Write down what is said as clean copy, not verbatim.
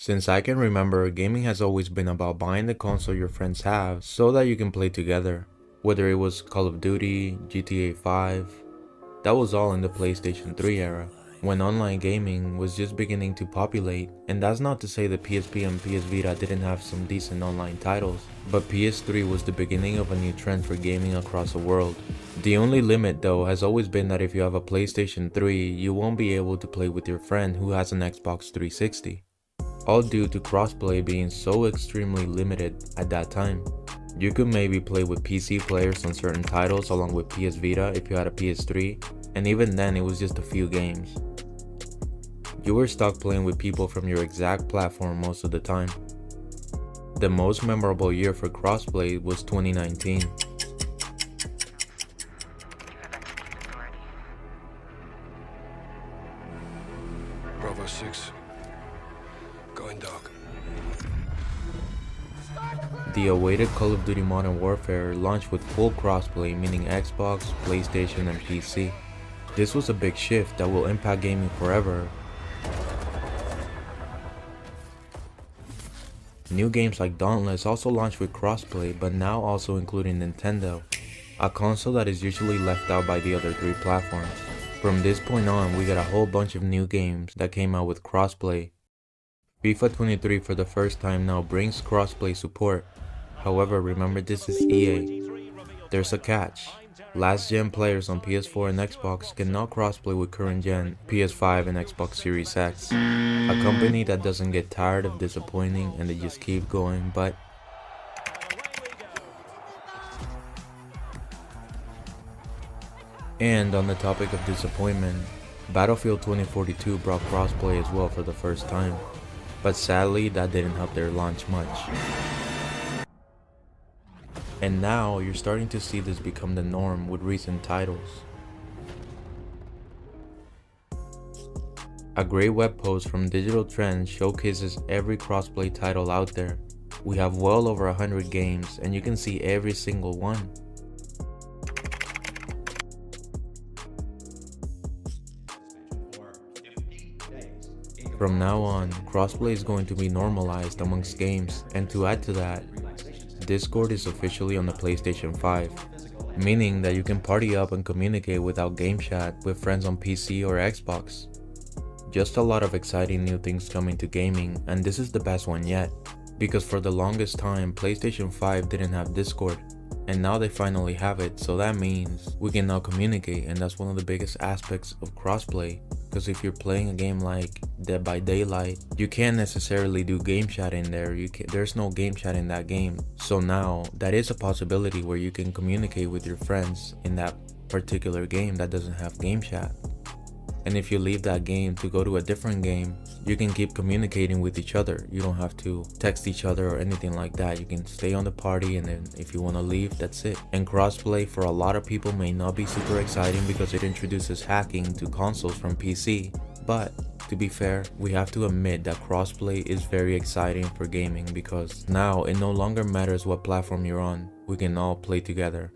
Since I can remember, gaming has always been about buying the console your friends have so that you can play together. Whether it was Call of Duty, GTA 5, that was all in the PlayStation 3 era, when online gaming was just beginning to populate. And that's not to say that PSP and PS Vita didn't have some decent online titles, but PS3 was the beginning of a new trend for gaming across the world. The only limit though has always been that if you have a PlayStation 3, you won't be able to play with your friend who has an Xbox 360. All due to crossplay being so extremely limited at that time. You could maybe play with PC players on certain titles along with PS Vita if you had a PS3, and even then it was just a few games. You were stuck playing with people from your exact platform most of the time. The most memorable year for crossplay was 2019. Bravo 6. Going dark. The awaited Call of Duty Modern Warfare launched with full crossplay, meaning Xbox, PlayStation, and PC. This was a big shift that will impact gaming forever. New games like Dauntless also launched with crossplay, but now also including Nintendo, a console that is usually left out by the other three platforms. From this point on, we got a whole bunch of new games that came out with crossplay. FIFA 23 for the first time now brings crossplay support. However, remember this is EA. There's a catch. Last gen players on PS4 and Xbox cannot crossplay with current gen PS5 and Xbox Series X. A company that doesn't get tired of disappointing and they just keep going, but and on the topic of disappointment, Battlefield 2042 brought crossplay as well for the first time. But sadly, that didn't help their launch much. And now, you're starting to see this become the norm with recent titles. A great web post from Digital Trends showcases every crossplay title out there. We have well over 100 games, and you can see every single one. From now on, crossplay is going to be normalized amongst games, and to add to that, Discord is officially on the PlayStation 5, meaning that you can party up and communicate without game chat with friends on PC or Xbox. Just a lot of exciting new things coming to gaming, and this is the best one yet, because for the longest time PlayStation 5 didn't have Discord, and now they finally have it, so that means we can now communicate, and that's one of the biggest aspects of crossplay. Because if you're playing a game like Dead by Daylight, you can't necessarily do game chat in there. There's no game chat in that game. So now that is a possibility where you can communicate with your friends in that particular game that doesn't have game chat. And if you leave that game to go to a different game, you can keep communicating with each other. You don't have to text each other or anything like that. You can stay on the party, and then if you want to leave, that's it. And crossplay for a lot of people may not be super exciting because it introduces hacking to consoles from PC. But to be fair, we have to admit that crossplay is very exciting for gaming because now it no longer matters what platform you're on. We can all play together.